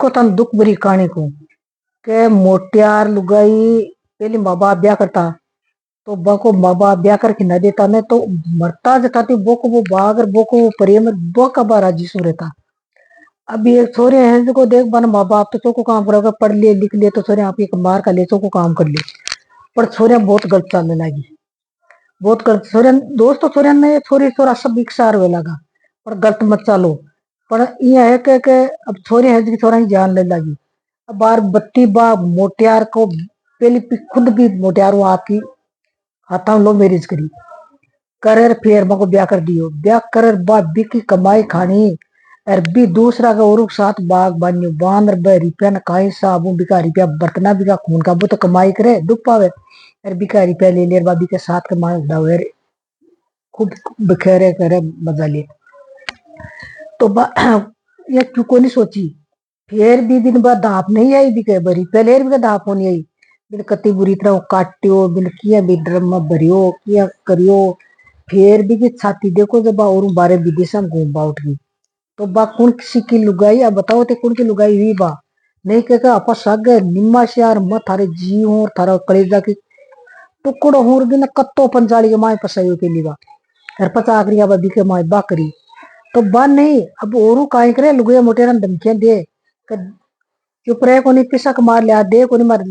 देखो तन दुख भरी कहानी को के मोटियार लुगाई पहले माँ बाप ब्याह करता तो बको माँ बाप ब्याह करके न देता ने तो मरता जता बो को वो बागर बो को वो प्रेम बो का बारा जिसू रहता। अब ये छोरे हैं जो देख बन माँ बाप तो चौको काम करोगे पढ़ लिए लिख लिए तो छोरे आप एक मार का ले चौको काम कर लिए पर छोरे बहुत गलत चलने लगी बहुत गलत छोरे दोस्त तो छोरे ने छोरी छोरा सब एक सार वे लगा पर गलत मत चालो पर ये है के अब छोरे है जो छोरा की जान ले लगी अब बार बत्ती बा मोटियार को पहली खुद भी मोटियार हूँ आपकी हाथा लो मैरिज करी कर फिर मको ब्याह कर दियो ब्याह कर बी की कमाई खानी और भी दूसरा का और साथ बाग बान्यो बांध रुपया न काई साबू बिका रुपया बर्तना बिका खून का वो तो कमाई करे दुख पावे और बिका रुपया ले ले बाबी के साथ कमाए उड़ावे खूब बिखेरे करे मजा ले तो ये क्यों को नहीं सोची फिर भी दिन बाद धाप नहीं आई बिके बरी पहले भी धाप होनी आई बिन कति बुरी तरह काट्यो बिन किया भी ड्रम में भरियो किया करियो फिर भी की छाती देखो जब और बारे विदेश में घूम बा उठ गई तो बा कौन किसी की लुगाई अब बताओ ते कौन की लुगाई हुई बा नहीं कह अपा सग निम्मा श्यार मत थारे जी हो और थारा कलेजा की टुकड़ो हो दिन कत्तो पंचाली के माए पसाई के लिए बा घर पचा आखरी बा बिके माए बा करी तो बा नहीं अब और काई करे लुगाई मोटेरा धमकियां दे चुप रहे को नहीं पिसक मार लिया दे को नहीं मार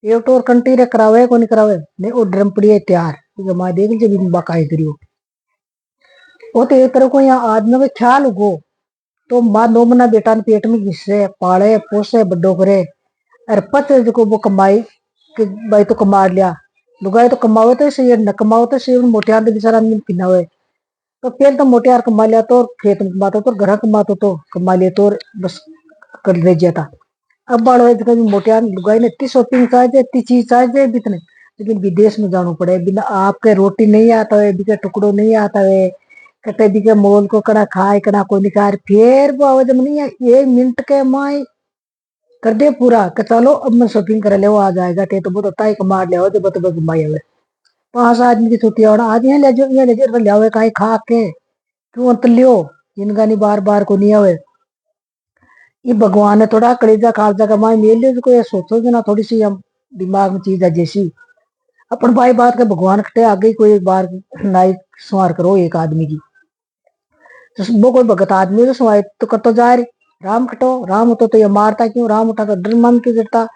एक और कंटी रे करावे को नहीं करावे नहीं वो ड्रम पड़ी है तैयार माँ देख जब बाकाई करियो वो तो एक तरह को यहाँ आदमी को ख्याल उगो तो माँ दो मना बेटा पेट में घिसे पाले पोसे बड्डो करे और पत जो वो कमाई कि भाई तो कमा लिया लुगाई तो कमावे तो सही न कमाओ तो सही मोटियार बेचारा पिना हुए तो पहले तो मोटियार कमा लिया तो खेत में कमाता तो घर कमाता तो कमा लिया तो बस कर ले जाता अब बाड़ो मोटियार लुगाई ने इतनी शॉपिंग चाहिए इतनी चीज चाहिए बितने लेकिन विदेश में जाना पड़े बिना आपके रोटी नहीं आता है बिके टुकड़ो नहीं आता है कटे बिके मोल को कड़ा खाए कड़ा कोई निकाल फिर वो आवाज नहीं है 1 मिनट के माई कर दे पूरा कि चलो अब मैं शॉपिंग कर ले वो आ जाएगा ते तो बहुत होता है मार ले तो बहुत घुमाई हुए 5 आदमी की छुट्टी और आज यहाँ ले जाओ यहाँ ले जाओ ले कहीं खा के क्यों अंत लियो इनका नहीं बार बार को नहीं आवे ये भगवान ने थोड़ा कलेजा खालजा का माई मेल लियो ये सोचो ना थोड़ी सी हम दिमाग में चीज है जैसी अपन भाई बात के भगवान कटे आगे कोई एक बार नाई सवार करो एक आदमी की तो वो कोई भगत आदमी तो सवार तो करतो जा रही राम खटो राम होतो तो ये मारता क्यों राम उठा तो डर मान क्यों करता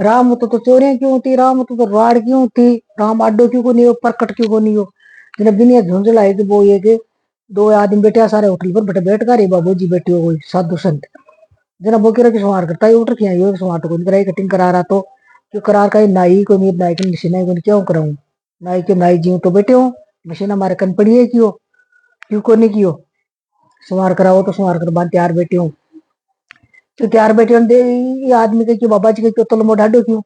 राम होतो तो चोरियां क्यों होती राम होतो तो राड़ क्यों होती राम आडो क्यों को नहीं हो परकट क्यों को नहीं हो जिन्हें बिना झुंझ लाई तो वो ये के 2 आदमी बैठे सारे होटल पर बैठे बैठ कर बाबू जी बैठे हो कोई साधु संत जना वो कह संवार करता है उठ किया संवार तो कोई कराई कटिंग करा रहा तो क्यों करार का नाई को नहीं नाई की मशीन को क्यों कराऊं नाई के नाई जी तो बैठे हो मशीन हमारे कन पड़ी है क्यों क्यों को नहीं कियो संवार कराओ तो संवार कर बाद तैयार बैठे हो तो तैयार बैठे दे ये आदमी के क्यों बाबा जी के क्यों तो लमो ढाडो क्यों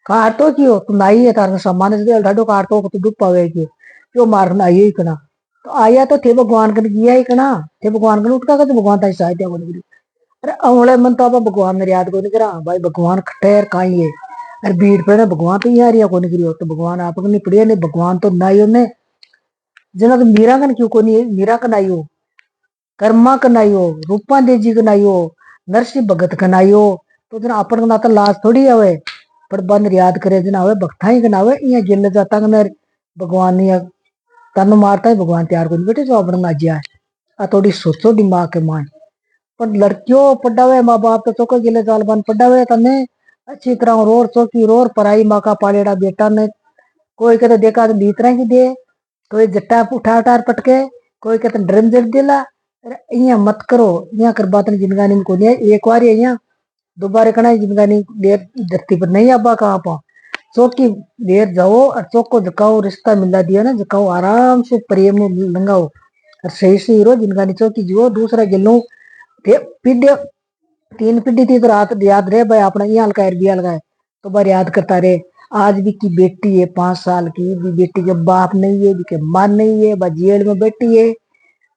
कार तो क्यों तू नाई है तार सामान से ढाडो कार तो दुख पावे क्यों मारना आई ही कना तो आया तो थे भगवान कन किया ही कना थे भगवान कन उठका तो भगवान ताई साहित्य बन गई अरे अवले मन तो आप भगवान ने याद को नहीं करा भाई भगवान खटेर काई है अरे भीड़ पे ना भगवान तो यहाँ रिया को नहीं करियो तो भगवान आप नहीं पड़िया नहीं भगवान तो नाई ने जना तो मीरा कन क्यों को नहीं मीरा कनाई हो कर्मा कनाई हो रूपा देजी कनाई हो नरसिंह भगत कनाई हो तो जना अपन का नाता लाश थोड़ी आवे पर बंद याद करे जना आवे भक्ता ही कनावे यहाँ गिल जाता भगवान ने तन मारता है भगवान तैयार को नहीं बेटे जो अपन नाजिया है आ थोड़ी सोचो दिमाग के मान पर लड़कियों पढ़ावे माँ बाप तो चौके गिले चाल बन पढ़ावे तने अच्छी तरह रोर चौकी रोर पराई माँ का पालेड़ा बेटा ने कोई कहते देखा तो भीतरा की दे कोई जट्टा उठा उठा पटके कोई कहते ड्रम जल दिला यहाँ मत करो यहाँ कर बात जिनगानी को नहीं एक बार यहाँ दोबारा कना जिनगानी देर धरती पर नहीं आबा कहाँ पा चौकी देर जाओ और चौक को झकाओ रिश्ता मिला दिया ना झकाओ आराम से प्रेम लंगाओ और सही से हीरो जिनगानी चौकी जो दूसरा गिलो पीढ़ी 3 पीढ़ी थी तो रात याद रहे भाई अपना यहाँ हल्का भी हल्का तो बार याद करता रहे आज भी की बेटी है 5 साल की भी बेटी के बाप नहीं है भी के मां नहीं है बा जेल में बैठी है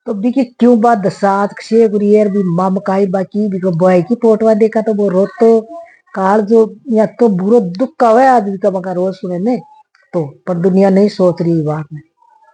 तो भी की क्यों बात दसात छे गुरियर भी मां मकाई बाकी भी को बॉय की फोटो देखा तो वो रोत तो काल जो या तो बुरो दुख का है आदमी का मका रोज सुने ने तो पर दुनिया नहीं सोच रही बात में।